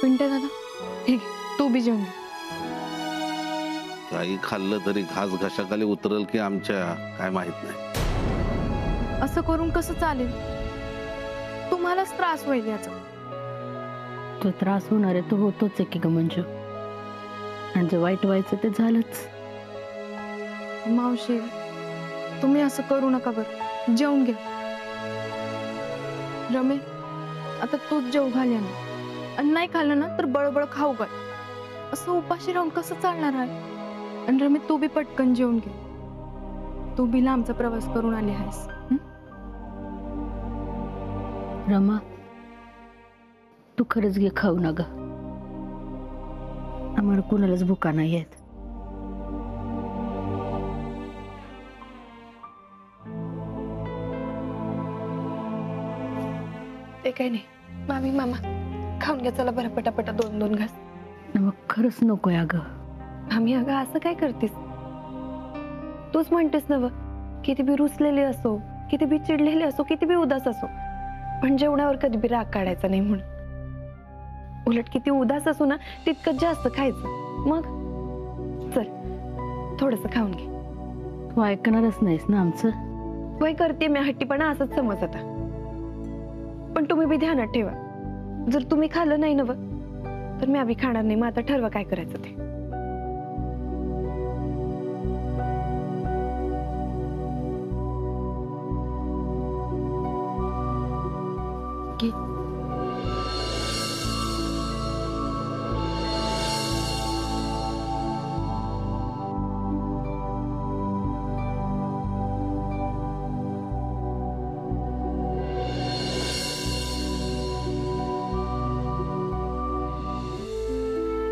पिंट्या दादा हे घे, तू बी जेवून घे. काही खाल्लं तरी घास घशाखाली उतरल की आमच्या काय माहित नाही. असं करून कसं चालेल? तुम्हालाच त्रास होईल याचा. तो त्रास होणार आहे तो होतोच आहे की ग मंजू. आणि जे वाईट व्हायचं ते झालंच. मावशी तुम्ही असं करू नका बरं. जेवून घ्या. रमे आता तूच जेव घाल यांना. आणि नाही खाल्लं ना तर बळबळ खाऊ घाल. असं उपाशी राहून कसं चालणार आहे? आणि रमे तू बी पटकन जेवून घे. तू बी लांबचा प्रवास करून आली आहेस. रमा तू खरंच घे खाऊ ना ग. आम्हाला कुणालाच भुका नाही आहेत. ते काही नाही. मामी मामा खाऊन घ्या चला बरं पटापटा 2-2 घास. मग खरंच नकोय अगं. आम्ही अगं असं काय करतेस? तूच म्हणतेस ना किती बी रुसलेली असो, किती बी चिडलेली असो, किती बी उदास असो, पण जेवणावर कधी बी राग काढायचा नाही म्हणून. उलट किती उदास असो ना तितकं जास्त खायचं. मग चल थोडस खाऊन घे. तू ऐकणारच नाहीस ना आमचं. वय करते मी हट्टीपणा असंच समज आता. पण तुम्ही बी ध्यानात ठेवा जर तुम्ही खाल्लं नाही ना तर मी आम्ही खाणार नाही. मग आता ठरवा काय करायचं ते.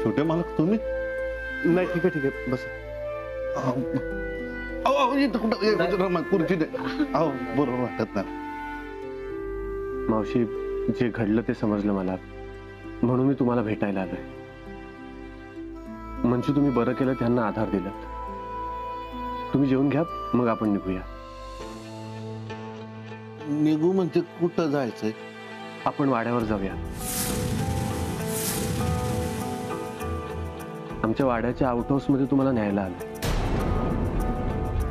छोटे मालक तुम्ही? नाही ठीक आहे बस. खुर्ची दे. बरोबर वाटत नाही. मावशी जे घडलं ते समजलं मला म्हणून मी तुम्हाला भेटायला आलोय. म्हणजे तुम्ही बरं केलं त्यांना आधार दिला. तुम्ही जेवून घ्या मग आपण निघूया. निघू म्हणजे कुठं जायचंय? आपण वाड्यावर जाऊया. आमच्या वाड्याच्या आउट हाऊस मध्ये तुम्हाला न्यायला आलं.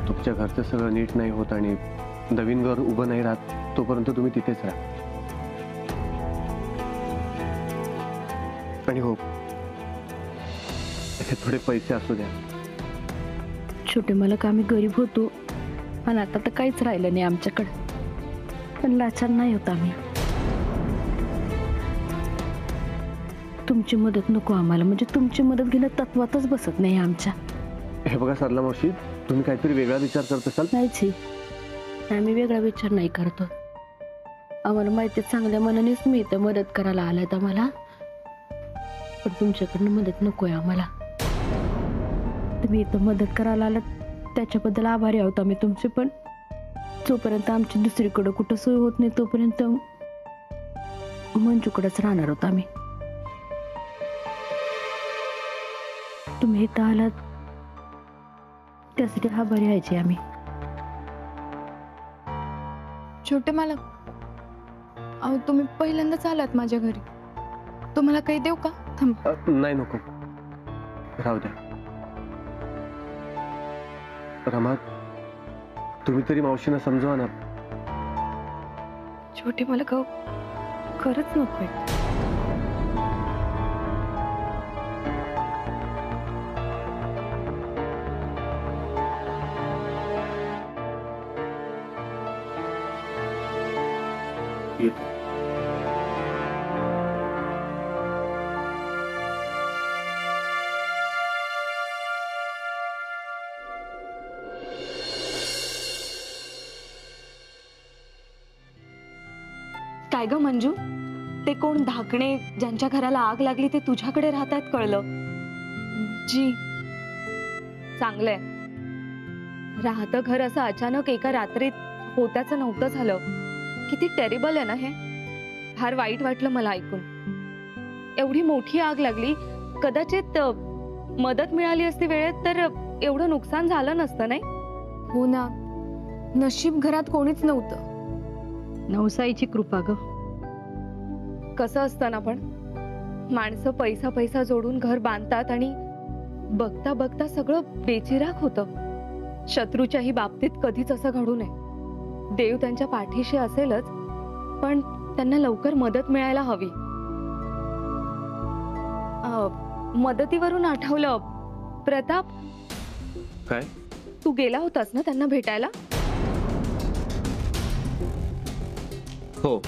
तुमच्या घरचं सगळं नीट नाही होत आणि नवीन घर उभं नाही राहत तोपर्यंत तुम्ही तिथेच राहा. आणि हो थोडे पैसे असू द्या. छोटे मालक आम्ही गरीब होतो पण आता तर काहीच राहिलं नाही आमच्याकडे. पण लाचार नाही होत आम्ही. तुमची मदत नको आम्हाला. म्हणजे तुमची मदत घेणं तत्वातच बसत नाही आमच्या. हे बघा सरला मावशी तुम्ही काहीतरी वेगळा विचार करत असाल. नाहीच आम्ही वेगळा विचार नाही करतो. आम्हाला माहिती चांगल्या मनानेच मी इथं मदत करायला आलात आम्हाला. पण तुमच्याकडनं मदत नकोय आम्हाला. तुम्ही इथं मदत करायला आलात त्याच्याबद्दल आभारी आहोत आम्ही तुमचे. पण जोपर्यंत आमची दुसरीकडं कुठं सोय होत नाही तोपर्यंत मंजूकडेच राहणार आहोत आम्ही. तुम्ही इथं आलात त्यासाठी आभारी व्हायचे आम्ही. छोटे मालक अहो तुम्ही पहिल्यांदाच आलात माझ्या घरी. तुम्हाला काही देऊ का? थांब. नाही नको राहू द्या. रमा तुम्ही तरी मावशींना समजवा ना. छोटे मालक खरंच नकोय. काय ग मंजू ते कोण धाकणे ज्यांच्या घराला आग लागली ते तुझ्याकडे राहतात कळलं. जी चांगलंय. राहतं घर असं अचानक एका रात्रीत होत्याचं नव्हतं झालं. किती टेरिबल आहे ना हे. फार वाईट वाटलं मला ऐकून. एवढी मोठी आग लागली कदाचित मदत मिळाली असती वेळेत तर एवढं नुकसान झालं नसतं नाही. हो ना नशीब घरात कोणीच नव्हतं. नवसाईची कृपा ग. कसं असतं ना पण माणसं पैसा पैसा जोडून घर बांधतात आणि बघता बघता सगळं बेचिराख होतं. शत्रूच्याही बाबतीत कधीच असं घडू नये. देव त्यांच्या पाठीशी असेलच, पण त्यांना लवकर मदत मिळायला हवी. मदतीवरून आठवलं, प्रताप, काय? तू गेला होतास ना त्यांना भेटायला? हो.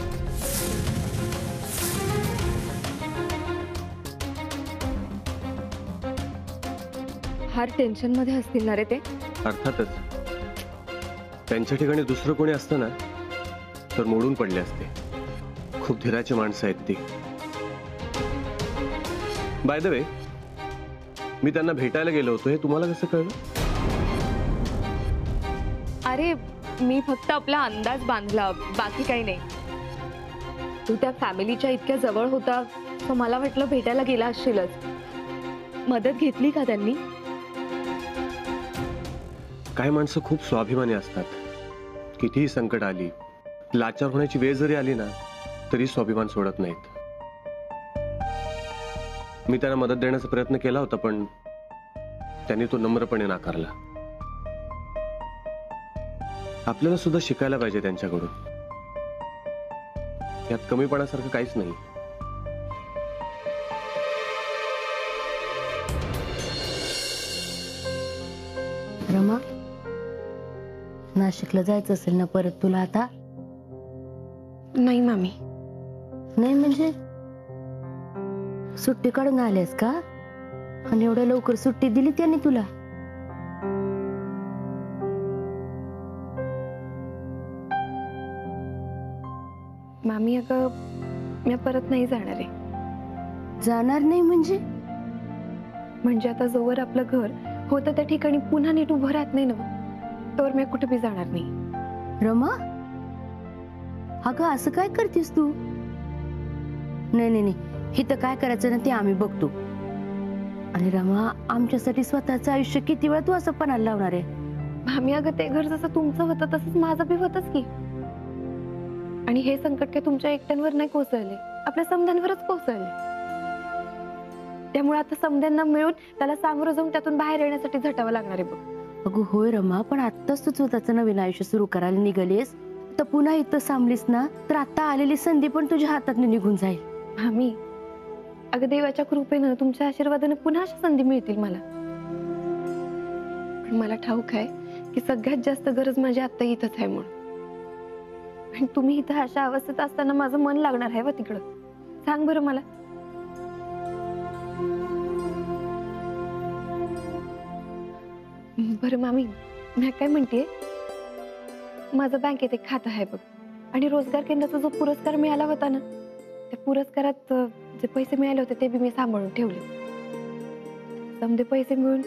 फार टेन्शन मध्ये असतील ना रे ते. अर्थातच. त्यांच्या ठिकाणी दुसरं कोणी असतं ना तर मोडून पडले असते. खूप धीराची माणसं आहेत ती. बाय द वे, मी त्यांना भेटायला गेलो होतो हे तुम्हाला कसं कळलं? अरे मी फक्त आपला अंदाज बांधला, बाकी काही नाही. तू त्या फॅमिलीच्या इतक्या जवळ होता, तर मला वाटलं भेटायला गेला असशीलच. मदत घेतली का त्यांनी? काही माणसं खूप स्वाभिमानी असतात. कितीही संकट आली, लाचार होण्याची वेळ जरी आली ना तरी स्वाभिमान सोडत नाहीत. मी त्यांना मदत देण्याचा प्रयत्न केला होता, पण त्यांनी तो नम्रपणे नाकारला. आपल्याला सुद्धा शिकायला पाहिजे त्यांच्याकडून. यात कमीपणासारखं काहीच नाही. रमा, नाशिकला जायचं असेल ना परत तुला आता? नाही मामी. नाही म्हणजे सुट्टी काढून आल्यास का? आणि एवढ्या लवकर सुट्टी दिली त्यांनी तुला? मामी अगं, मी परत नाही जाणार आहे. जाणार नाही म्हणजे? म्हणजे आता जोवर आपलं घर होतं त्या ठिकाणी पुन्हा नीट उभं राहत नाही ना, तोवर मी कुठे बी जाणार नाही. रमा, अगं असं काय करतेस तू? नाही नाही नाही, इथं काय करायचं ना ते आम्ही बघतो. आणि रमा, आमच्यासाठी स्वतःचं आयुष्य किती वेळा तू असं पणाला लावणार आहे? मामी अगं, ते घर जसं तुमचं होतं तसंच माझं बी होतच की. आणि हे संकट काय तुमच्या एकट्यांवर नाही कोसळले, आपल्या समध्यांवरच कोसळले. त्यामुळे आता समध्यांना मिळून त्याला सामोरं जाऊन त्यातून बाहेर येण्यासाठी झटावं लागणार आहे बघ. अगं होय रमा, पण आत्ताच तू स्वतःचं नवीन आयुष्य सुरू करायला निघालीस, तर पुन्हा इथं थांबलीस ना तर आता आलेली संधी पण तुझ्या हातातून निघून जाईल. मामी अगं, देवाच्या कृपेनं तुमच्या आशीर्वादानं पुन्हा अशा संधी मिळतील मला. पण मला ठाऊक आहे की सगळ्यात जास्त गरज माझी आता इथंच आहे म्हणून. आणि तुम्ही इथं अशा अवस्थेत असताना माझं मन लागणार आहे व तिकडं? सांग बरं मला. बरं मामी, मी काय म्हणतेय, माझं बँकेत एक खातं आहे बघ, आणि रोजगार केंद्राचा जो पुरस्कार मिळाला होता ना, त्या पुरस्कारात जे पैसे मिळाले होते ते बी मी सांभाळून ठेवले. समजे पैसे मिळून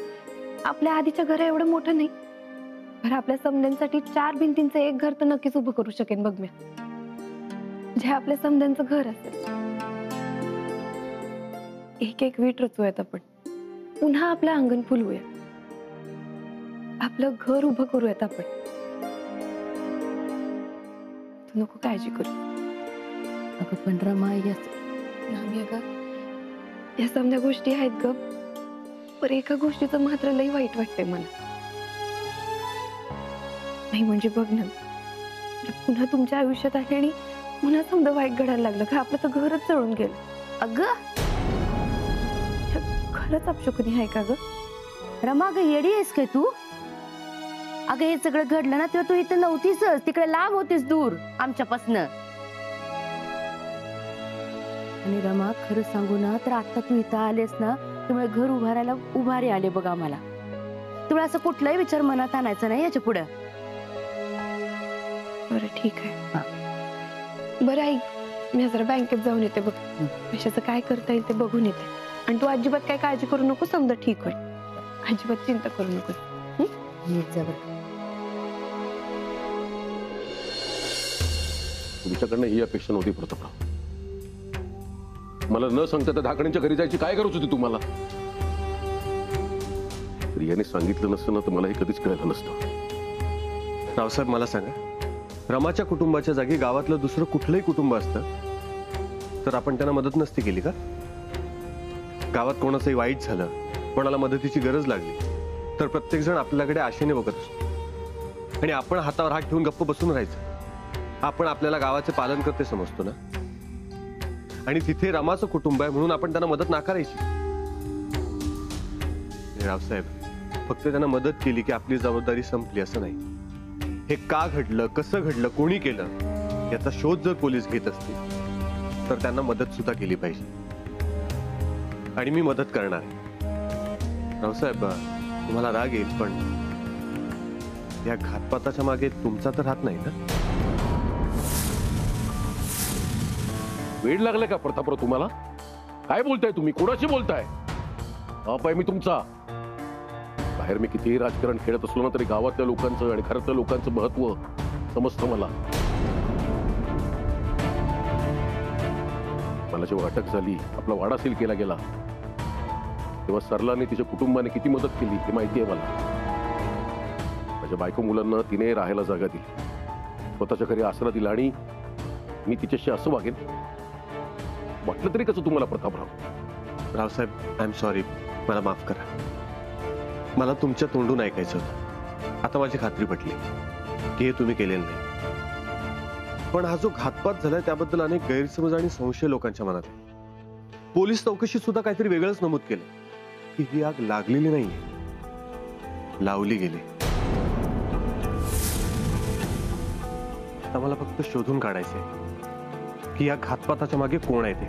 आपल्या आधीच्या घर एवढं मोठं नाही, बरं आपल्या समध्यांसाठी 4 भिंतींचं एक घर तर नक्कीच उभं करू शकेन बघ मी, जे आपल्या समध्यांचं घर असेल. एक एक वीट रचूयात आपण, पुन्हा आपलं अंगण फुलवूया, आपलं घर उभं करूयात आपण. तू नको काळजी करू. अगं पण रमा, आम्ही अगं या समध्या गोष्टी आहेत ग, पण एका गोष्टीचं मात्र लई वाईट वाटतंय मला. नाही म्हणजे बघ ना, पुन्हा तुमच्या आयुष्यात आहे आणि पुन्हा समजा वाईट घडायला लागलं का? आपलं तर घरच जळून गेलं. अगं खरंच अपशकुनी आहे का ग? रमा, अगं येडी आहेस काय तू? अगं हे सगळं घडलं ना तेव्हा तू इथं नव्हतीच, तिकडे लांब होतीस, दूर आमच्यापासनं. आणि रमा, खरं सांगू ना तर आता तू इथं आलेस ना त्यामुळे घर उभारायला उभारी आले बघ आम्हाला. तुला असं कुठलाही विचार मनात आणायचा नाही याच्या पुढं. बरं ठीक आहे. बरं आई, मी जरा बँकेत जाऊन येते बघ, पैशाचं काय करता येईल ते बघून येते. आणि तू अजिबात काय काळजी करू नको, समजा ठीक होईल. अजिबात चिंता करू नको. तुमच्याकडनं ही अपेक्षा नव्हती प्रतापराव. मला न सांगता त्या धाकण्यांच्या घरी जायची काय गरज होती तुम्हाला? रियाने सांगितलं नसतं ना तर मला हे कधीच कळलं नसतं. रावसाहेब, मला सांगा, रमाच्या कुटुंबाच्या जागी गावातलं दुसरं कुठलंही कुटुंब असतं तर आपण त्यांना मदत नसती केली का? गावात कोणाचंही वाईट झालं, कोणाला मदतीची गरज लागली, तर प्रत्येक जण आपल्याकडे आशेने बघत असतो आणि आपण हातावर हात ठेवून गप्प बसून राहायचं. आपण आपल्याला गावाचे पालन करते समजतो ना, आणि तिथे रमाचं कुटुंब आहे म्हणून आपण त्यांना मदत नाकारायची. रावसाहेब, फक्त त्यांना मदत केली की आपली जबाबदारी संपली असं नाही. हे का घडलं, कसं घडलं, कोणी केलं याचा शोध जर पोलीस घेत असतील तर त्यांना मदत सुद्धा केली पाहिजे, आणि मी मदत करणार आहे. रावसाहेब, तुम्हाला राग येईल पण या घातपाताच्या मागे तुमचा तर हात नाही ना? वेळ लागलाय का प्रतापराव तुम्हाला? काय बोलताय तुम्ही? कोणाशी बोलताय? बाप आहे मी तुमचा. बाहेर मी कितीही राजकारण खेळत असलो ना तरी गावातल्या लोकांचं आणि घरातल्या लोकांचं महत्व समजतं मला. मला जेव्हा अटक झाली, आपला वाडा सील केला गेला, तेव्हा सरलाने तिच्या कुटुंबाने किती मदत केली हे माहिती आहे मला. माझ्या बायको मुलांना तिने राहायला जागा दिली, स्वतःच्या घरी आसरा दिला, आणि मी तिच्याशी असं वागेन वाटलं तरी कसं तुम्हाला Prataprao? Raosaheb, I am sorry, मला माफ करा. मला तुमच्या तोंडून ऐकायचं होतं. आता माझी खात्री पटली की हे तुम्ही केलेलं नाही. पण हा जो घातपात झालाय त्याबद्दल अनेक गैरसमज आणि संशय लोकांच्या मनात आहे. पोलीस चौकशीत सुद्धा काहीतरी वेगळंच नमूद केलं की ही आग लागलेली नाहीये, लावली गेली. आता मला फक्त शोधून काढायचंय की या घातपाताच्या मागे कोण आहे ते.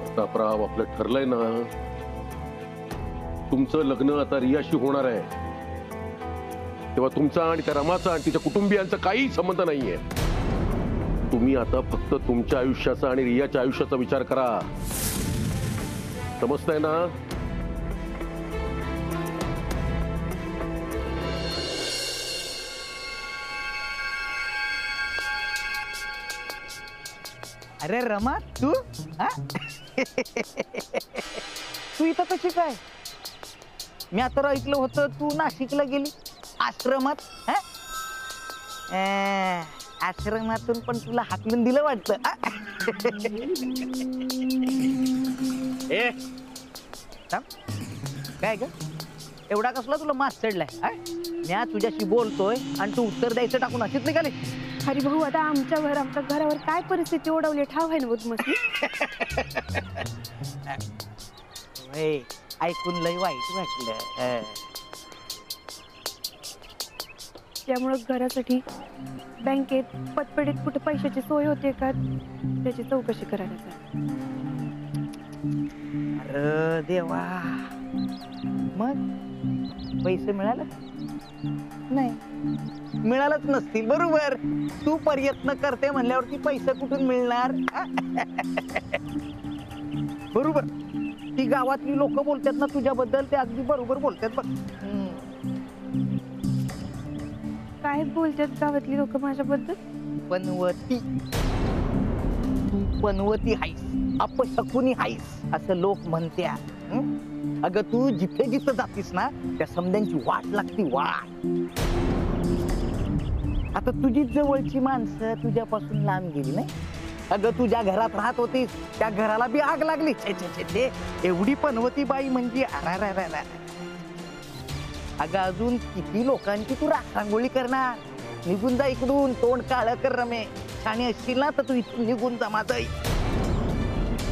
प्रतापराव, आपलं ठरलंय ना, तुमचं लग्न आता रियाशी होणार आहे, तेव्हा तुमचा आणि त्या रमाचा आणि तिच्या कुटुंबियांचा काही संबंध नाहीये. तुम्ही आता फक्त तुमच्या आयुष्याचा आणि रियाच्या आयुष्याचा विचार करा. समजताय ना? अरे रमा, तू तू इथं कशी काय? मी आता ऐकलं होतं तू नाशिकला गेली आश्रमात. आश्रमातून पण तुला हाकलून दिलं वाटतं. ए काय ग, एवढा कसला तुला मास चढलाय? मी तुझ्याशी बोलतोय आणि तू उत्तर द्यायचं टाकून अशीच निघाली. अरे भाऊ, आता आमच्या घरावर काय परिस्थिती ओढवली ठाव आहे ना मधमशी. ऐकून लय वाईट वाटलं. त्यामुळे घरासाठी बँकेत पतपेढीत कुठे पैशाची सोय होते का त्याची चौकशी करायला जा. अरे देवा, मग पैसे मिळाले नाही? मिळालंच नसतील, बरोबर. तू प्रयत्न करते म्हणल्यावरती पैसे कुठून मिळणार? बरोबर. ती गावातली लोक बोलतात ना तुझ्याबद्दल, ते अगदी बरोबर बोलतात बघ. काय बोलतात गावातली लोक माझ्याबद्दल? पनवती, तू पनवती हायस, अपशकुनी हायस असं लोक म्हणत्या. अगं तू जिथे जिथं जातीस ना त्या समद्यांची वाट लागती, वाट. आता तुझी जवळची माणसं तुझ्यापासून लांब गेली नाही. अगं तुझ्या घरात राहत होतीस त्या घराला बी आग लागली. छे छे छे छे, एवढी पनवती बाई म्हणजे अरा. अगं अजून किती लोकांची तू रांगोळी करणार? निघून जा इकडून, तोंड काळं कर रमे. छाणी असशील ना तर तू इथून निघून जा माझं.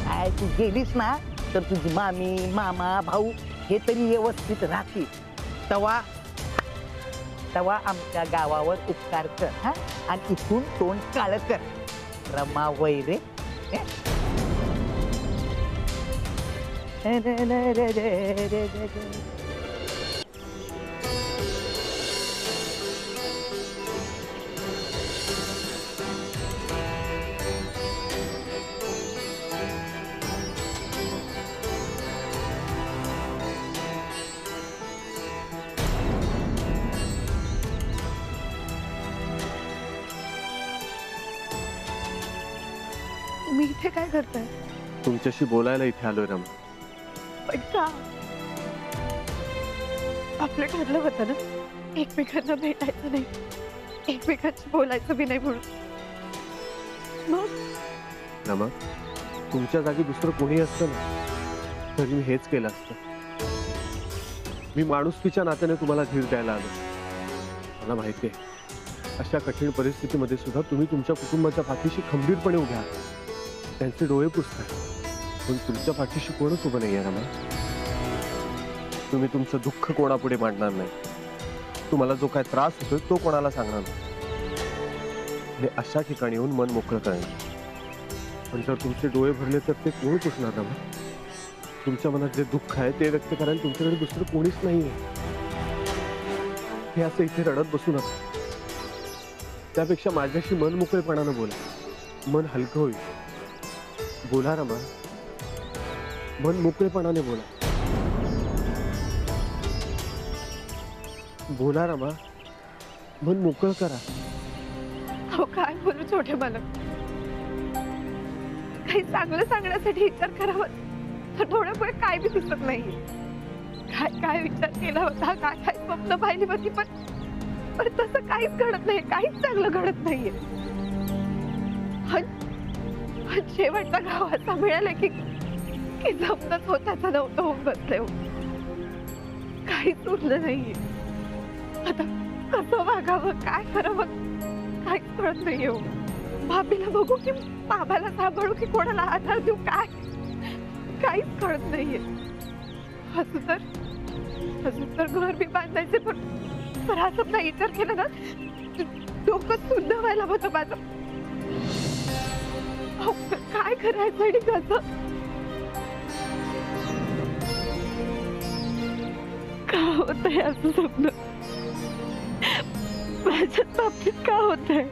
काय तू गेलीस ना तर तुझी मामी, मामा, भाऊ हे तरी व्यवस्थित राहतील. तवा आमच्या गावावर उपकार कर. हा, आणि इथून तोंड काळं कर. रमा वैरे. तुम्ही इथे काय करताय? तुमच्याशी बोलायला इथे आलोय रमा. पण का? आपलं ठरलं होतं ना एकमेकांना भेटायचं नाही, एकमेकांशी बोलायचं बी नाही म्हणून. मग रमा, तुमच्या जागी दुसरं कोणी असतं ना तरी मी हेच केलं असतं. मी माणुसकीच्या नात्याने तुम्हाला धीर द्यायला आलो. मला माहिती आहे अशा कठीण परिस्थितीमध्ये सुद्धा तुम्ही तुमच्या कुटुंबाच्या पाठीशी खंबीरपणे उभ्या आहात. त्यांचे डोळे पुसताय, पण तुमच्या पाठीशी कोणच उभं नाहीये रमा. तुम्ही तुमचं दुःख कोणापुढे मांडणार नाही. तुम्हाला जो काय त्रास होतोय तो कोणाला सांगणार नाही. आणि अशा ठिकाणी येऊन मन मोकळं करणार. पण जर तुमचे डोळे भरले तर ते कोण पुसणार रमा? तुमच्या मनात जे दुःख आहे ते व्यक्त करायला तुमच्याकडे दुसरं कोणीच नाहीये. हे असं इथे रडत बसू नका. त्यापेक्षा माझ्याशी मन मोकळेपणानं बोला. मन हलकं होईल. बोला रमा, मन मोकळेपणाने बोला. बोला रमा, मन मोकळं करा. हो काय बोलू छोटे मालक, काही चांगलं सांगण्यासाठी विचार करावा तर थोडं काय बी दिसत नाहीये. काय काय विचार केला होता, काय काय स्वप्न पाहिली होती, पण तसं काहीच घडत नाही. काहीच चांगलं घडत नाहीये. शेवटचा गाव असा मिळाला की जमतच होत्याचा नव्हतं होऊन बसले. काहीच उरलं नाहीये. आता कसं वागावं, काय करावं काहीच कळत नाहीये. भाभीला बघू की बाबाला सांभाळू की कोणाला आधार देऊ, काय काहीच कळत नाहीये. अजून तर घर बी बांधायचे, पण असं नाही विचार केला ना डोकं सुद्धा व्हायला होतं माझं. काय करायचं आणि कसं का होतंय असं स्वप्न माझ्याच बाबतीत का होतंय?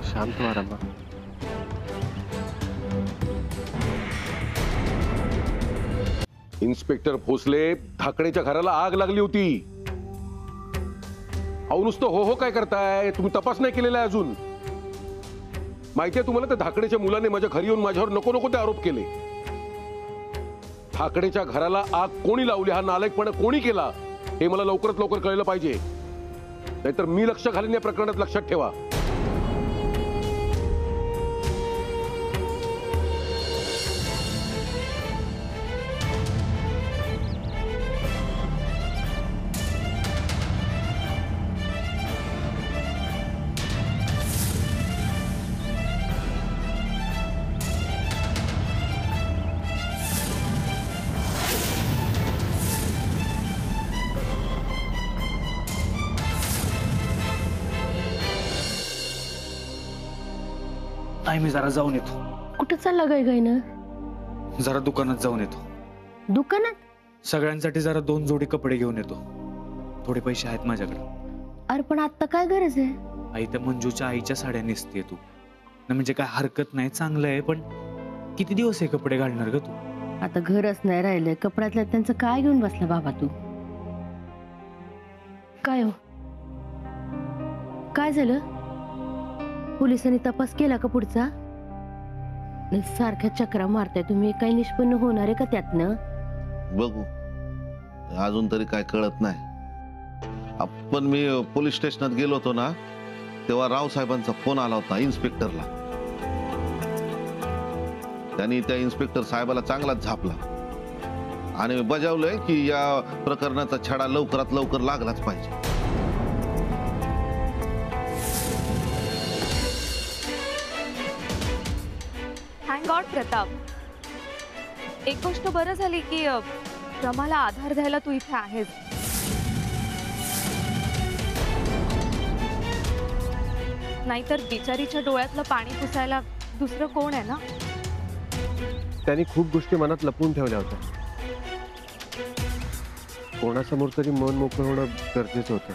शांत व्हा रमा. इन्स्पेक्टर भोसले, धाकडेच्या घराला आग लागली होती. अहो नुसतं हो हो काय करताय? तुम्ही तपास नाही केलेला आहे अजून. माहितीये तुम्हाला त्या धाकडेच्या मुलाने माझ्या घरी येऊन माझ्यावर नको नको ते आरोप केले. धाकडेच्या घराला आग कोणी लावली, हा नालायकपणा कोणी केला हे मला लवकरात लवकर कळलं पाहिजे. नाहीतर मी लक्ष घालीन या प्रकरणात, लक्षात ठेवा. मी जरा जाऊन येतो. कुठं चालला गाय ना? जरा दुकानात जाऊन येतो. दुकानात? सगळ्यांसाठी जरा 2 जोडी कपडे घेऊन येतो. थोडे पैसे आहेत माझ्याकडे. अरे पण आता काय गरज आहे? आई त्या मंजूच्या आईच्या साड्या नेसते तू ना, म्हणजे काय हरकत नाही, चांगलं आहे. पण किती दिवस हे कपडे घालणार ग तू? आता घरच नाही राहिलंय. कपड्यातल्या त्यांचं काय घेऊन बसला बाबा तू? काय हो, काय झालं? पोलिसांनी तपास केला का पुढचा? सारख्या चक्रा मारताय तुम्ही, काही निष्पन्न होणार आहे का त्यातनं? बघू, अजून तरी काय कळत नाही. आपण मी पोलीस स्टेशनात गेलो होतो ना, तेव्हा राव साहेबांचा फोन आला होता इन्स्पेक्टरला. त्यांनी त्या इन्स्पेक्टर साहेबाला चांगलाच झापला आणि बजावलंय की या प्रकरणाचा छडा लवकरात लवकर लागलाच पाहिजे. थँक गॉड प्रताप, एक गोष्ट बरं झाली की रमाला आधार द्यायला तू इथे आहेस. नाहीतर बिचारीच्या डोळ्यातलं पाणी पुसायला दुसरं कोण आहे ना? त्यांनी खूप गोष्टी मनात लपवून ठेवल्या होत्या. कोणासमोर तरी मन मोकळं होणं गरजेचं होतं.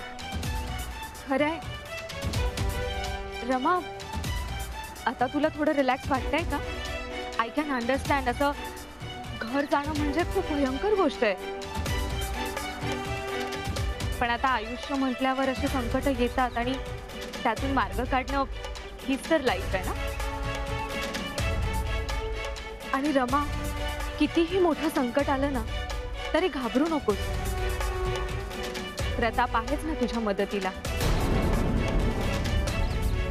खरंय रमा, आता तुला थोडं रिलॅक्स वाटतंय का? I can understand. असं घर जाणं म्हणजे खूप भयंकर गोष्ट आहे. पण आता आयुष्य म्हटल्यावर असे संकट येतात आणि त्यातून मार्ग काढणं हीच तर लाईफ आहे ना. आणि रमा, कितीही मोठं संकट आलं ना तरी घाबरू नकोस. प्रताप आहेच ना तुझ्या मदतीला.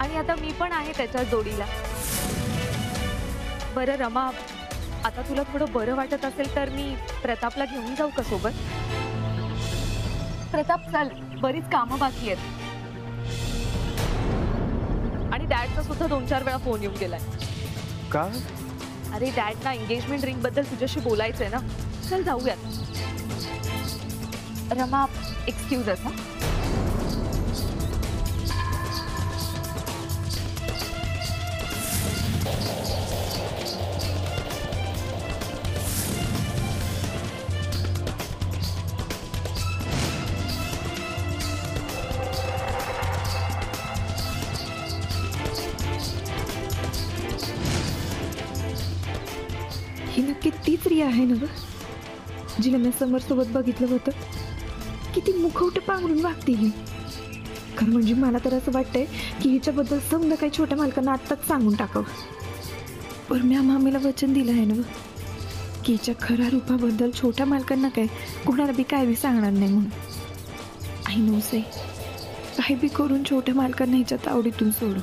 आणि आता मी पण आहे त्याच्या जोडीला. बरं रमा, आता तुला थोडं बरं वाटत असेल तर मी प्रतापला घेऊन जाऊ का सोबत? प्रताप चल, बरीच कामं बाकी आहेत. आणि डॅडचा सुद्धा 2-4 वेळा फोन येऊन गेलाय. का? अरे डॅड ना एंगेजमेंट रिंग बद्दल तुझ्याशी बोलायचंय ना. चल जाऊयात. रमा एक्सक्यूज अस. ही नक्की तीच रिया आहे ना ग, जिला मी समोर सोबत बघितलं होतं. किती मुखवटे पांघरून वागते ही. खरं म्हणजे मला तर असं वाटतंय की हिच्याबद्दल समजा काही छोट्या मालकांना आत्ताच सांगून टाकावं. पण मी मामीला वचन दिलं आहे ना की हिच्या खऱ्या रूपाबद्दल छोट्या मालकांना काय कोणाला बी काय बी सांगणार नाही म्हणून. आई नवसे काही बी करून छोट्या मालकांना हिच्या तावडीतून सोडू.